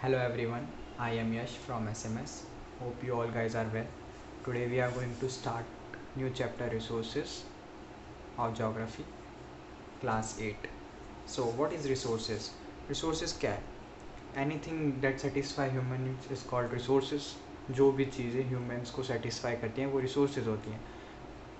Hello everyone, I am Yash from SMS. Hope you all guys are well. Today we are going to start new chapter resources of geography class 8. So what is resources? Resources क्या है? Anything that satisfy human needs is called resources. जो भी चीज़ें humans को satisfy करती हैं वो resources होती हैं.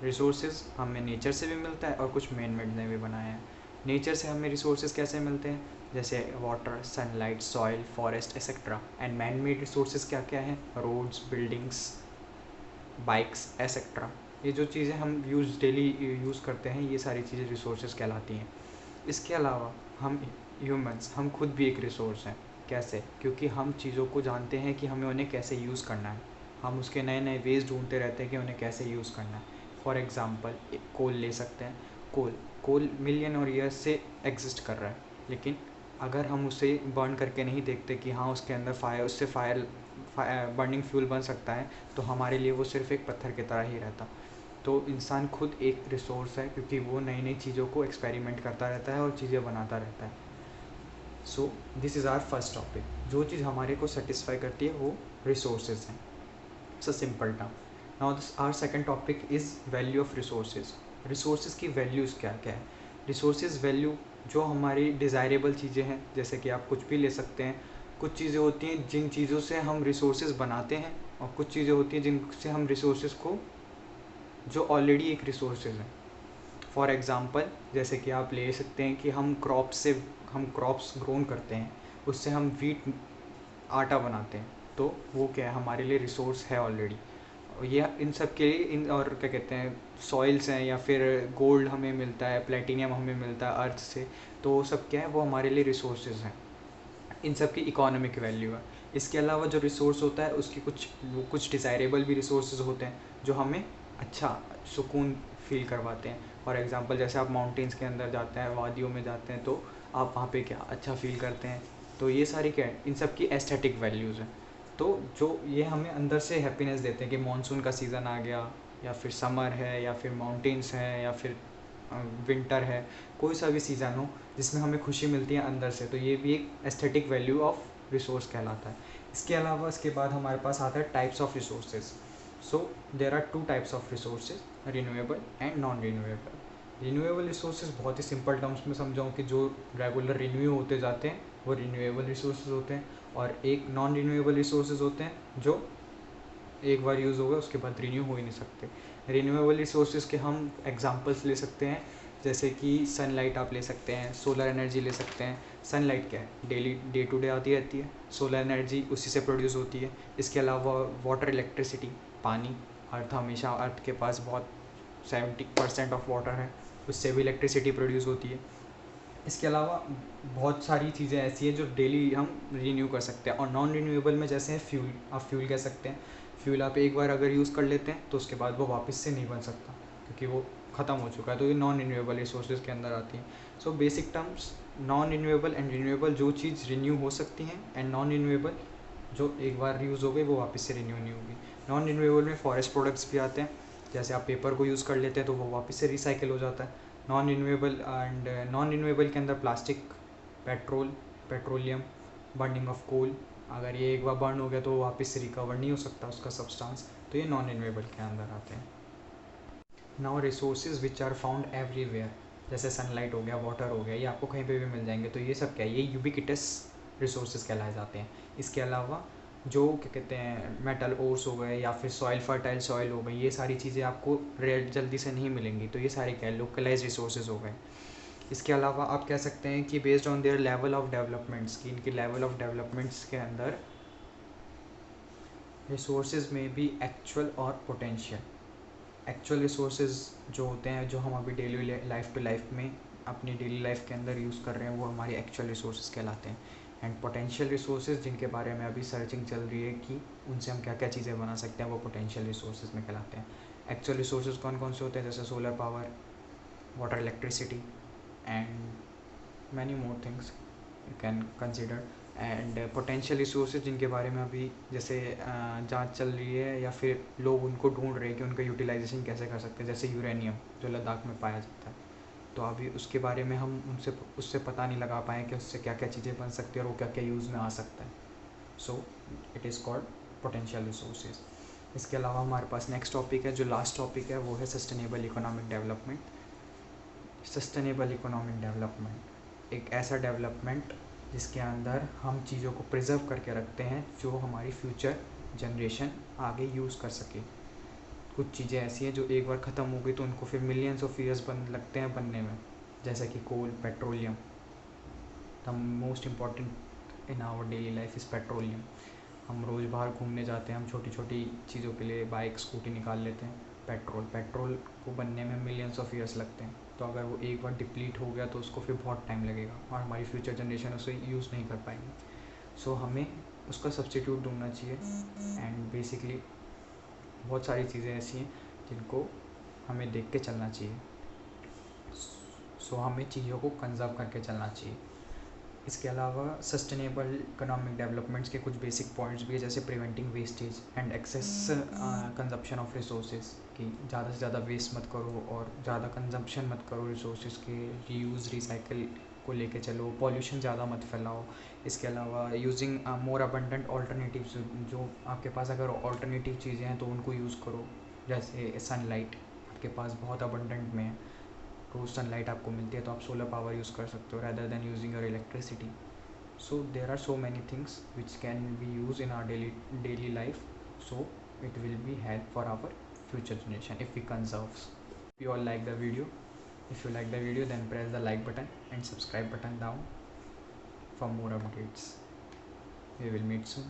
रिसोर्सेज हमें नेचर से भी मिलता है और कुछ मैन मेड ने भी बनाया है. नेचर से हमें रिसोर्सेज कैसे मिलते हैं? जैसे water, sunlight, soil, forest etcetera. And man made resources क्या क्या हैं? Roads, buildings, bikes etcetera. ये जो चीज़ें हम डेली यूज़ करते हैं, ये सारी चीज़ें रिसोर्सेज कहलाती हैं. इसके अलावा हम ह्यूमंस, हम खुद भी एक रिसोर्स हैं. कैसे? क्योंकि हम चीज़ों को जानते हैं कि हमें उन्हें कैसे यूज़ करना है. हम उसके नए नए वेज ढूंढते रहते हैं कि उन्हें कैसे यूज़ करना है. फॉर एग्ज़ाम्पल कोल ले सकते हैं. कोल मिलियन और ईयर्स से एग्जिस्ट कर रहा है, लेकिन अगर हम उसे बर्न करके नहीं देखते कि हाँ उसके अंदर उससे फायर बर्निंग फ्यूल बन सकता है, तो हमारे लिए वो सिर्फ एक पत्थर की तरह ही रहता. तो इंसान खुद एक रिसोर्स है, क्योंकि वो नई नई चीज़ों को एक्सपेरिमेंट करता रहता है और चीज़ें बनाता रहता है. So this is our first topic. जो चीज़ हमारे को सेटिस्फाई करती है वो रिसोर्सेज हैं. It's a simple term. Now this our second topic is value of resources. Resources की वैल्यूज़ क्या क्या है? रिसोर्सेज वैल्यू जो हमारी डिज़ायरेबल चीज़ें हैं, जैसे कि आप कुछ भी ले सकते हैं. कुछ चीज़ें होती हैं जिन चीज़ों से हम रिसोर्सेज बनाते हैं, और कुछ चीज़ें होती हैं जिनसे हम रिसोर्सेज को, जो ऑलरेडी एक रिसोर्सेज हैं. फॉर एग्ज़ाम्पल जैसे कि आप ले सकते हैं कि हम क्रॉप्स ग्रोन करते हैं, उससे हम वीट आटा बनाते हैं. तो वो क्या है? हमारे लिए रिसोर्स है ऑलरेडी. ये इन सब के लिए और क्या कहते हैं, सॉइल्स हैं, या फिर गोल्ड हमें मिलता है, प्लेटिनियम हमें मिलता है अर्थ से. तो वो सब क्या है? वो हमारे लिए रिसोर्सेज हैं. इन सब की इकोनॉमिक वैल्यू है. इसके अलावा जो रिसोर्स होता है उसकी कुछ डिज़ायरेबल भी रिसोर्सेज होते हैं जो हमें अच्छा सुकून फील करवाते हैं. फॉर एग्ज़ाम्पल जैसे आप माउंटेन्स के अंदर जाते हैं, वादियों में जाते हैं, तो आप वहाँ पे क्या अच्छा फील करते हैं. तो ये सारी क्या है? इन सब की एस्थेटिक वैल्यूज़ हैं. तो जो ये हमें अंदर से हैप्पीनेस देते हैं कि मानसून का सीज़न आ गया, या फिर समर है, या फिर माउंटेन्स हैं, या फिर विंटर है. कोई सा भी सीज़न हो जिसमें हमें खुशी मिलती है अंदर से, तो ये भी एक एस्थेटिक वैल्यू ऑफ रिसोर्स कहलाता है. इसके अलावा इसके बाद हमारे पास आता है types of resources. So there are two types of resources, renewable and non renewable. Renewable resources बहुत ही सिंपल टर्म्स में समझाऊँ कि जो रेगुलर रिन्यू होते जाते हैं वो रिन्यूएबल रिसोर्सेज होते हैं. और एक नॉन रिन्यूएबल रिसोर्सेज होते हैं जो एक बार यूज़ हो गए उसके बाद रिन्यू हो ही नहीं सकते. रिन्यूएबल रिसोर्सेज के हम एग्जांपल्स ले सकते हैं, जैसे कि सनलाइट आप ले सकते हैं, सोलर एनर्जी ले सकते हैं. सनलाइट क्या है? डे टू डे आती रहती है. सोलर एनर्जी उसी से प्रोड्यूस होती है. इसके अलावा वाटर, इलेक्ट्रिसिटी, पानी. अर्थ के पास बहुत 70% ऑफ वाटर है, उससे भी इलेक्ट्रिसिटी प्रोड्यूस होती है. इसके अलावा बहुत सारी चीज़ें ऐसी हैं जो डेली हम रिन्यू कर सकते हैं. और नॉन रिन्यूएबल में जैसे है फ्यूल, आप फ्यूल कह सकते हैं. फ्यूल आप एक बार अगर यूज़ कर लेते हैं तो उसके बाद वो वापस से नहीं बन सकता, क्योंकि वो ख़त्म हो चुका है. तो ये नॉन रिन्यूएबल रिसोर्सेज के अंदर आती हैं. So basic terms, non renewable and renewable जो चीज़ रिन्यू हो सकती हैं, एंड नॉन रिन्यूएबल जो एक बार यूज़ हो गई वो वापस से रिन्यू नहीं होगी. नॉन रिन्यूएबल में फॉरेस्ट प्रोडक्ट्स भी आते हैं. जैसे आप पेपर को यूज़ कर लेते हैं तो वो वापस से रिसाइकिल हो जाता है. नॉन रिन्यूएबल के अंदर plastic, petroleum, burning of coal. अगर ये एक बार बर्न हो गया तो वापस से रिकवर नहीं हो सकता उसका सब्सटेंस. तो ये नॉन रिन्यूएबल के अंदर आते हैं. Now resources which are found everywhere, जैसे सनलाइट हो गया, वाटर हो गया, ये आपको कहीं पे भी मिल जाएंगे. तो ये सब क्या है? ये यूबिक्विटस रिसोर्सेज कहलाए जाते हैं. इसके अलावा जो क्या कहते हैं, मेटल ओर्स हो गए, या फिर सॉइल, फर्टाइल सॉइल हो गई, ये सारी चीज़ें आपको रेड जल्दी से नहीं मिलेंगी. तो ये सारे क्या है? लोकलाइज रिसोर्सेज हो गए. इसके अलावा आप कह सकते हैं कि based on their level of developments, कि इनके लेवल ऑफ डेवलपमेंट्स के अंदर रिसोर्सेज में भी एक्चुअल और पोटेंशियल. एक्चुअल रिसोर्सेज जो होते हैं, जो हम अभी डेली लाइफ टू लाइफ में अपनी डेली लाइफ के अंदर यूज़ कर रहे हैं, वो हमारी एक्चुअल रिसोर्सेज कहलाते हैं. एंड पोटेंशियल रिसोर्सेज जिनके बारे में अभी सर्चिंग चल रही है कि उनसे हम क्या क्या चीज़ें बना सकते हैं, वो पोटेंशियल रिसोर्सेज में कहलाते हैं. एक्चुअल रिसोर्सेज कौन कौन से होते हैं? जैसे solar power, water, electricity, and many more things you can consider. And potential resources जिनके बारे में अभी जैसे जांच चल रही है, या फिर लोग उनको ढूंढ रहे हैं कि उनका यूटिलाइजेशन कैसे कर सकते हैं, जैसे यूरेनियम जो लद्दाख में पाया जाता है. तो अभी उसके बारे में हम उससे पता नहीं लगा पाए कि उससे क्या क्या चीज़ें बन सकती है और वो क्या क्या यूज़ में आ सकता है. So it is called potential resources. इसके अलावा हमारे पास नेक्स्ट टॉपिक है, जो लास्ट टॉपिक है वो है sustainable economic development. Sustainable economic development एक ऐसा डेवलपमेंट जिसके अंदर हम चीज़ों को प्रिजर्व करके रखते हैं जो हमारी फ्यूचर जनरेशन आगे यूज़ कर सके। कुछ चीज़ें ऐसी हैं जो एक बार ख़त्म हो गई तो उनको फिर मिलियंस ऑफ ईयर्स लगते हैं बनने में, जैसे कि coal, petroleum. The most important in our daily life is petroleum. हम रोज़ बाहर घूमने जाते हैं, हम छोटी छोटी चीज़ों के लिए बाइक स्कूटी निकाल लेते हैं। पेट्रोल को बनने में मिलियंस ऑफ ईयर्स लगते हैं, तो अगर वो एक बार डिप्लीट हो गया तो उसको फिर बहुत टाइम लगेगा और हमारी फ्यूचर जनरेशन उसे यूज़ नहीं कर पाएंगे। सो हमें उसका सब्स्टिट्यूट ढूंढना चाहिए। एंड बेसिकली बहुत सारी चीज़ें ऐसी हैं जिनको हमें देख के चलना चाहिए। सो हमें चीज़ों को कंजर्व करके चलना चाहिए। इसके अलावा सस्टेनेबल इकोनॉमिक डेवलपमेंट्स के कुछ बेसिक पॉइंट्स भी है, जैसे preventing wastage and excess consumption of resources, कि ज़्यादा से ज़्यादा वेस्ट मत करो और ज़्यादा कंजप्शन मत करो रिसोर्सेज के, रीयूज़ रिसाइकिल को लेके चलो, पॉल्यूशन ज़्यादा मत फैलाओ। इसके अलावा यूजिंग मोर अबंडेंट ऑल्टरनेटिव्स, जो आपके पास अगर ऑल्टरनेटिव चीज़ें हैं तो उनको यूज़ करो, जैसे सनलाइट आपके पास बहुत अबंडेंट में है, रोज़ सनलाइट आपको मिलती है तो आप सोलर पावर यूज़ कर सकते हो rather than using your electricity. So there are so many things which can be used in our daily life, so it will be help for our future generation if we conserve. If you all like the video, then press the like button and subscribe button down for more updates. We will meet soon.